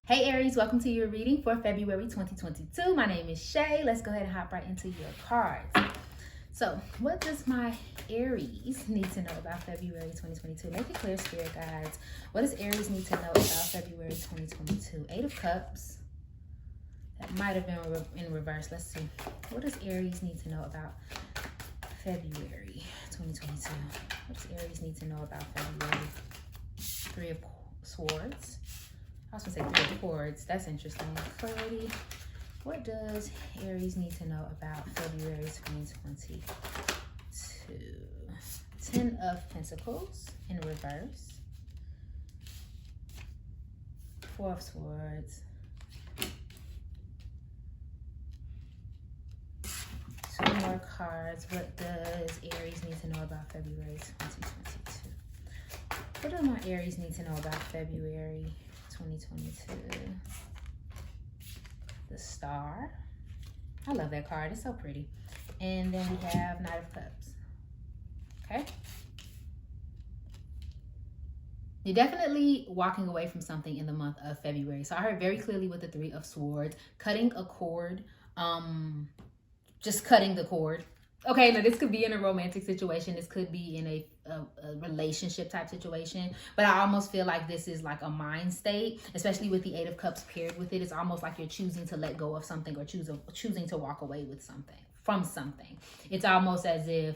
Hey Aries, welcome to your reading for February 2022. My name is Shay. Let's go ahead and hop right into your cards. So, what does my Aries need to know about February 2022? Make it clear, Spirit Guides. What does Aries need to know about February 2022? Eight of Cups. That might have been in reverse. Let's see. What does Aries need to know about February 2022? What does Aries need to know about February? Three of Swords. I was gonna say Three of Swords. That's interesting. Clarity. What does Aries need to know about February 2022? Ten of Pentacles in reverse. Four of Swords. Two more cards. What does Aries need to know about February 2022? What do my Aries need to know about February 2022? The Star. I love that card. It's so pretty. And then we have Knight of Cups. Okay. You're definitely walking away from something in the month of February. So I heard very clearly with the Three of Swords, cutting a cord, just cutting the cord. Okay, now this could be in a romantic situation. This could be in a relationship type situation. But I almost feel like this is like a mind state, especially with the Eight of Cups paired with it. It's almost like you're choosing to let go of something or choosing to walk away with something, from something. It's almost as if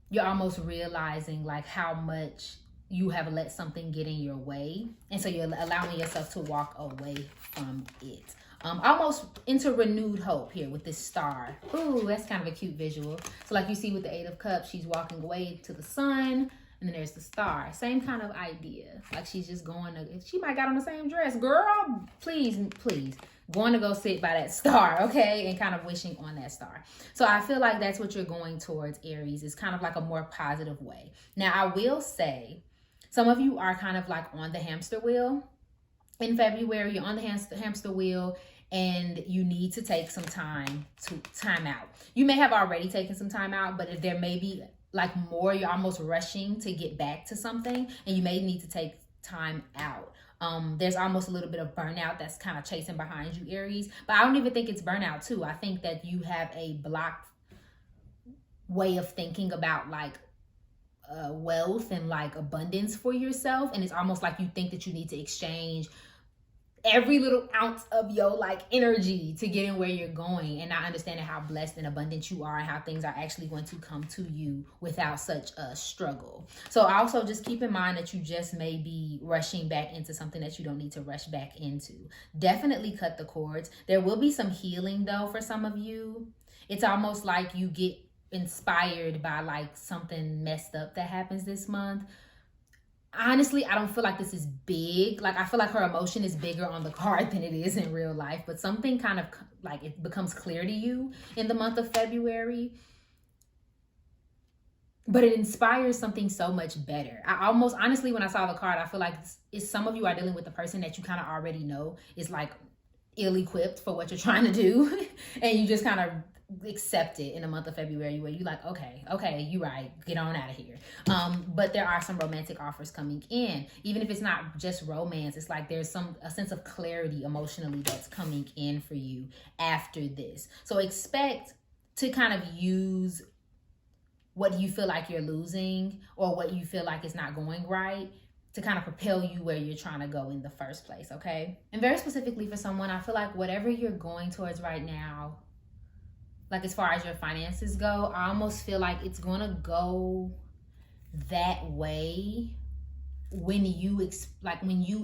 you're almost realizing like how much you have let something get in your way. And so you're allowing yourself to walk away from it. Almost into renewed hope here with this star. Ooh, that's kind of a cute visual. So like you see with the Eight of Cups, she's walking away to the sun, and then there's the star. Same kind of idea. Like she's just going to, she might got on the same dress. Girl, please, going to go sit by that star, okay? And kind of wishing on that star. So I feel like that's what you're going towards, Aries. It's kind of like a more positive way. Now, I will say, some of you are kind of like on the hamster wheel. In February, you're on the hamster wheel and you need to take some time out. You may have already taken some time out, but if there may be like more, you're almost rushing to get back to something and you may need to take time out. There's almost a little bit of burnout that's kind of chasing behind you, Aries. But I don't even think it's burnout too. I think that you have a blocked way of thinking about like wealth and like abundance for yourself. And it's almost like you think that you need to exchange every little ounce of your like energy to get in where you're going, and not understanding how blessed and abundant you are and how things are actually going to come to you without such a struggle. So also just keep in mind that you just may be rushing back into something that you don't need to rush back into. Definitely cut the cords. There will be some healing though for some of you. It's almost like you get inspired by like something messed up that happens this month. Honestly, I don't feel like this is big. Like, I feel like her emotion is bigger on the card than it is in real life. But something kind of like it becomes clear to you in the month of February. But it inspires something so much better. I almost, honestly, when I saw the card, I feel like it's some of you are dealing with the person that you kind of already know is like ill-equipped for what you're trying to do. And you just kind of accept it in the month of February where you like, okay, you right, get on out of here. But there are some romantic offers coming in. Even if it's not just romance, it's like there's a sense of clarity emotionally that's coming in for you after this. So expect to kind of use what you feel like you're losing or what you feel like is not going right to kind of propel you where you're trying to go in the first place, okay? And very specifically for someone, I feel like whatever you're going towards right now, like as far as your finances go, I almost feel like it's gonna go that way when you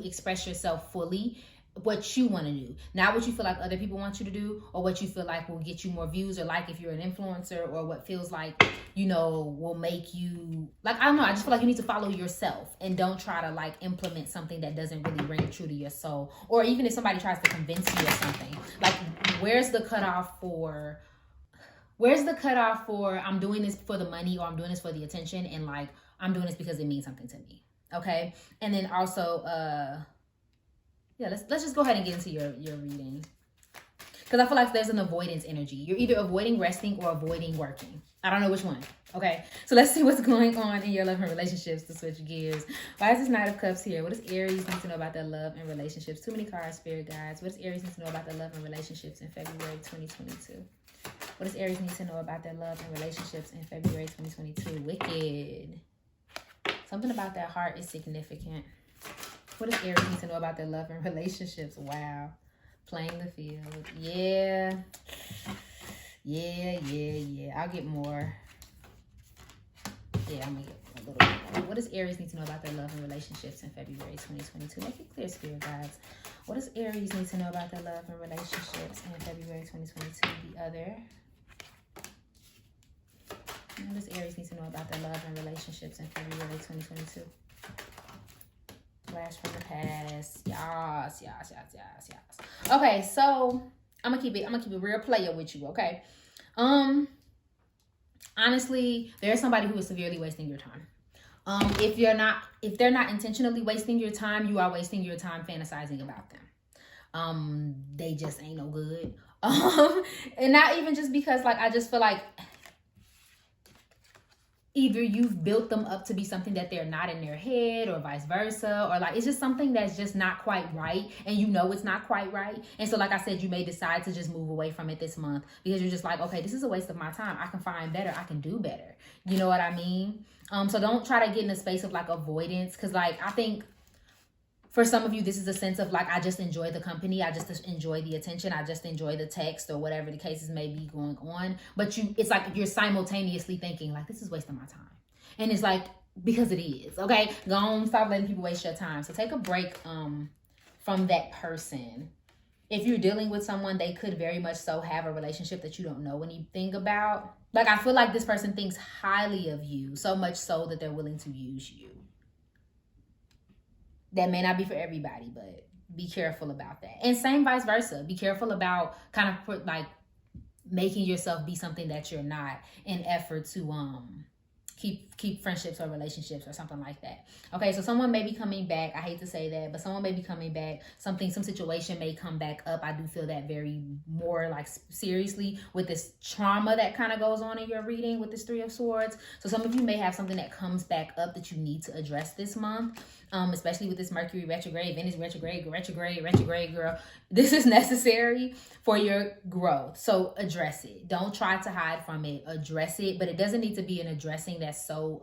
express yourself fully, what you want to do, not what you feel like other people want you to do, or what you feel like will get you more views, or like if you're an influencer, or what feels like, you know, will make you like, I don't know, I just feel like you need to follow yourself and don't try to like implement something that doesn't really ring true to your soul. Or even if somebody tries to convince you of something, like where's the cutoff for I'm doing this for the money, or I'm doing this for the attention, and like I'm doing this because it means something to me. Okay. And then also yeah, let's just go ahead and get into your reading, because I feel like there's an avoidance energy. You're either avoiding resting or avoiding working. I don't know which one. Okay, so let's see what's going on in your love and relationships to switch gears. Why is this Knight of Cups here? What does Aries need to know about their love and relationships? Too many cards, spirit guides. What does Aries need to know about their love and relationships in February 2022? What does Aries need to know about their love and relationships in February 2022? Wicked. Something about that heart is significant. What does Aries need to know about their love and relationships? Wow. Playing the field. Yeah. I'll get more. Yeah, I'm going to get a little bit more. What does Aries need to know about their love and relationships in February 2022? Make it clear, spirit guides. What does Aries need to know about their love and relationships in February 2022? The other. What does Aries need to know about their love and relationships in February 2022? Blast from the past. Yes. Okay, so I'm gonna keep it real player with you, okay? Honestly, there's somebody who is severely wasting your time. If they're not intentionally wasting your time, you are wasting your time fantasizing about them. They just ain't no good. And not even just because, like, I just feel like either you've built them up to be something that they're not in their head, or vice versa, or like it's just something that's just not quite right, and you know it's not quite right. And so, like I said, you may decide to just move away from it this month because you're just like, okay, this is a waste of my time. I can find better. I can do better. You know what I mean? So don't try to get in a space of like avoidance, because like I think for some of you, this is a sense of like, I just enjoy the company. I just enjoy the attention. I just enjoy the text or whatever the cases may be going on. But it's like you're simultaneously thinking like, this is wasting my time. And it's like, because it is, okay? Go on, stop letting people waste your time. So take a break from that person. If you're dealing with someone, they could very much so have a relationship that you don't know anything about. Like, I feel like this person thinks highly of you, so much so that they're willing to use you. That may not be for everybody, but be careful about that. And same vice versa. Be careful about kind of making yourself be something that you're not in effort to keep friendships or relationships or something like that. Okay, so someone may be coming back. I hate to say that, but someone may be coming back. Some situation may come back up. I do feel that very more like seriously with this trauma that kind of goes on in your reading with this Three of Swords. So some of you may have something that comes back up that you need to address this month. Especially with this Mercury retrograde, Venus retrograde, girl. This is necessary for your growth. So address it. Don't try to hide from it. Address it. But it doesn't need to be an addressing that's so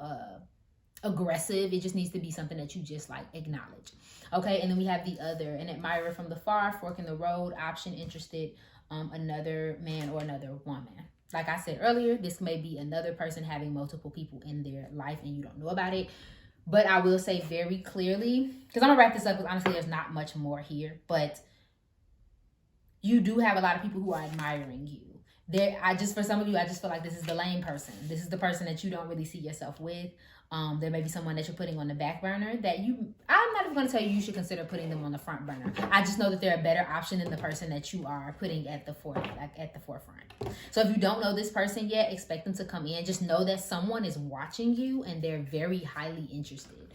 aggressive. It just needs to be something that you just like acknowledge. Okay, and then we have the other, an admirer from the far, fork in the road, option, interested, another man or another woman. Like I said earlier, this may be another person having multiple people in their life and you don't know about it. But I will say very clearly, because I'm going to wrap this up because honestly there's not much more here, but you do have a lot of people who are admiring you. For some of you, I just feel like this is the lame person. This is the person that you don't really see yourself with. There may be someone that you're putting on the back burner that I'm not even going to tell you should consider putting them on the front burner. I just know that they're a better option than the person that you are putting at the forefront. So if you don't know this person yet, expect them to come in. Just know that someone is watching you and they're very highly interested.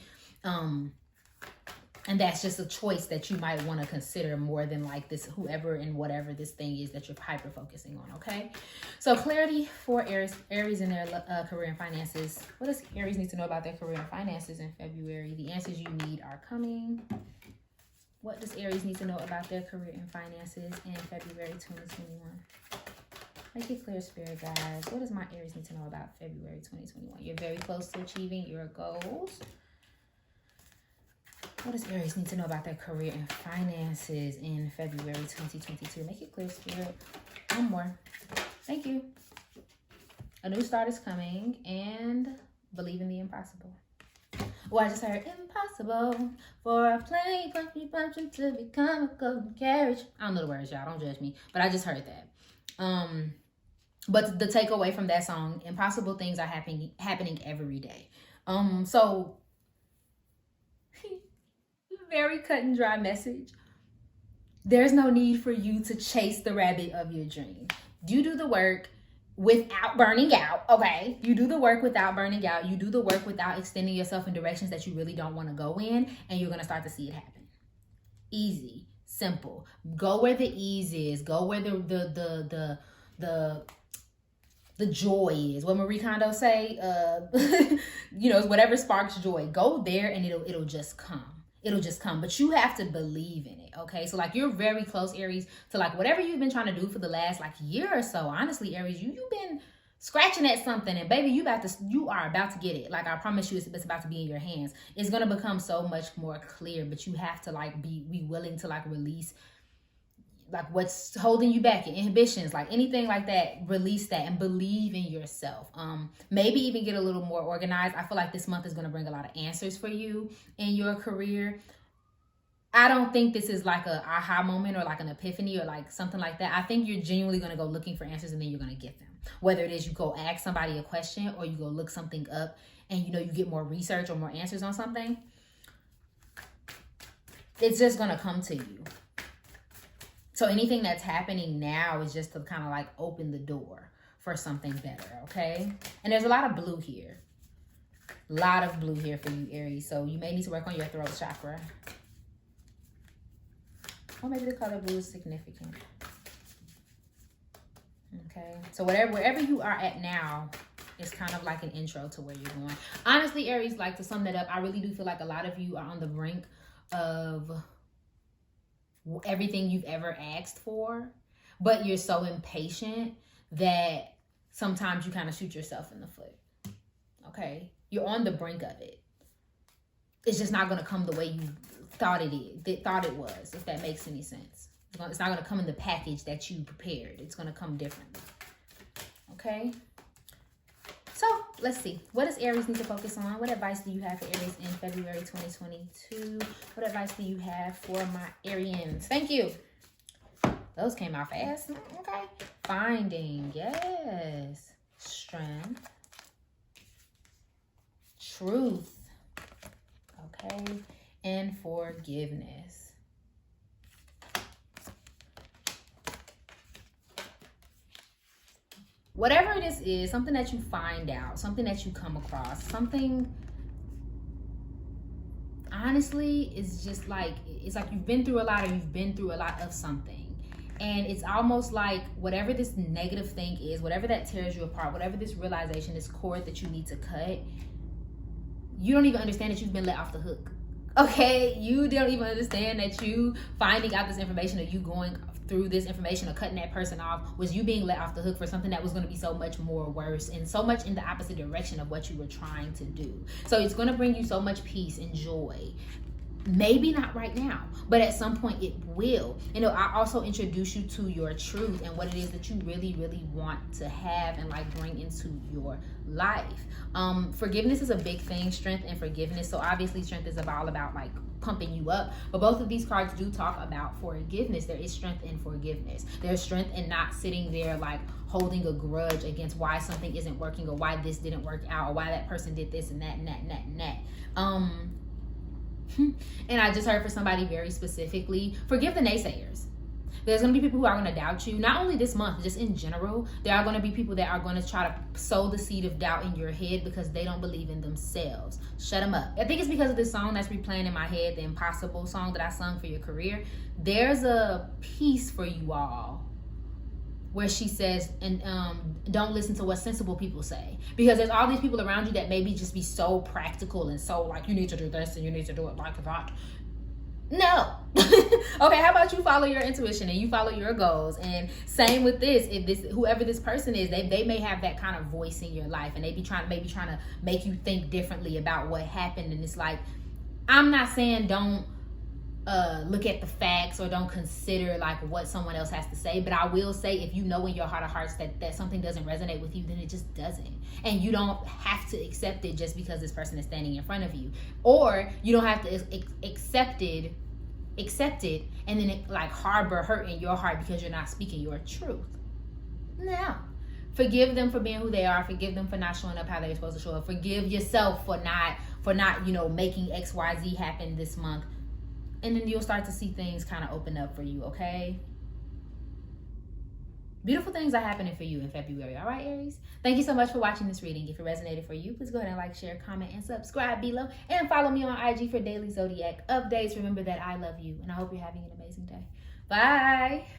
And that's just a choice that you might want to consider more than like this, whoever and whatever this thing is that you're hyper focusing on, okay? So clarity for Aries in their career and finances. What does Aries need to know about their career and finances in February? The answers you need are coming. What does Aries need to know about their career and finances in February 2021? Make it clear, spirit guys. What does my Aries need to know about February 2021? You're very close to achieving your goals. What does Aries need to know about their career and finances in February 2022? Make it clear, spirit. One more. Thank you. A new start is coming, and believe in the impossible. Well, I just heard impossible for a plane punchy to become a golden carriage. I don't know the words, y'all. Don't judge me. But I just heard that. But the takeaway from that song, impossible things are happening every day. So very cut and dry message. There's no need for you to chase the rabbit of your dream. You do the work without burning out, okay? You do the work without burning out. You do the work without extending yourself in directions that you really don't want to go in, and you're going to start to see it happen. Easy, simple. Go where the ease is. Go where the the joy is. What Marie Kondo say, you know, whatever sparks joy, go there and it'll just come. It'll just come, but you have to believe in it. Okay. So like, you're very close, Aries, to like whatever you've been trying to do for the last like year or so. Honestly, Aries, you've been scratching at something, and baby, you are about to get it. Like, I promise you, it's about to be in your hands. It's going to become so much more clear, but you have to like be willing to like release like what's holding you back, your inhibitions, like anything like that. Release that and believe in yourself. Maybe even get a little more organized. I feel like this month is going to bring a lot of answers for you in your career. I don't think this is like a aha moment or like an epiphany or like something like that. I think you're genuinely going to go looking for answers, and then you're going to get them. Whether it is you go ask somebody a question, or you go look something up and you know you get more research or more answers on something, it's just going to come to you. So anything that's happening now is just to kind of like open the door for something better, okay? And there's a lot of blue here. A lot of blue here for you, Aries. So you may need to work on your throat chakra. Or maybe the color blue is significant. Okay, so wherever you are at now, it's kind of like an intro to where you're going. Honestly, Aries, like to sum that up, I really do feel like a lot of you are on the brink of everything you've ever asked for, but you're so impatient that sometimes you kind of shoot yourself in the foot. Okay, you're on the brink of it. It's just not going to come the way you thought it was, if that makes any sense. It's not going to come in the package that you prepared. It's going to come differently. Okay? So, let's see. What does Aries need to focus on? What advice do you have for Aries in February 2022? What advice do you have for my Arians? Thank you. Those came out fast. Okay. Finding. Yes. Strength. Truth. Okay. And forgiveness. Whatever this is, something that you find out, something that you come across, something, honestly, is just like, it's like you've been through a lot, or you've been through a lot of something. And it's almost like whatever this negative thing is, whatever that tears you apart, whatever this realization, this cord that you need to cut, you don't even understand that you've been let off the hook. Okay? You don't even understand that you finding out this information, or you going through this information, or cutting that person off, was you being let off the hook for something that was going to be so much more worse and so much in the opposite direction of what you were trying to do. So it's going to bring you so much peace and joy. Maybe not right now, but at some point it will. You know, I also introduce you to your truth and what it is that you really, really want to have and like bring into your life. Forgiveness is a big thing, strength and forgiveness. So obviously strength is all about like pumping you up, but both of these cards do talk about forgiveness. There is strength in forgiveness. There's strength in not sitting there like holding a grudge against why something isn't working, or why this didn't work out, or why that person did this and that and that and that and that. And I just heard for somebody very specifically, forgive the naysayers. There's going to be people who are going to doubt you, not only this month, just in general. There are going to be people that are going to try to sow the seed of doubt in your head because they don't believe in themselves. Shut them up. I think it's because of this song that's replaying in my head, the Impossible song that I sung for your career. There's a piece for you all where she says, and don't listen to what sensible people say, because there's all these people around you that maybe just be so practical and so like, you need to do this and you need to do it like that. No. Okay, how about you follow your intuition and you follow your goals? And same with this, if this, whoever this person is, they may have that kind of voice in your life, and they be trying to make you think differently about what happened. And it's like, I'm not saying don't look at the facts or don't consider like what someone else has to say, but I will say, if you know in your heart of hearts that something doesn't resonate with you, then it just doesn't, and you don't have to accept it just because this person is standing in front of you, or you don't have to accept it and then it like harbor hurt in your heart because you're not speaking your truth. No. Forgive them for being who they are. Forgive them for not showing up how they're supposed to show up. Forgive yourself for not making XYZ happen this month. And then you'll start to see things kind of open up for you, okay? Beautiful things are happening for you in February, all right, Aries? Thank you so much for watching this reading. If it resonated for you, please go ahead and like, share, comment, and subscribe below. And follow me on IG for daily zodiac updates. Remember that I love you, and I hope you're having an amazing day. Bye!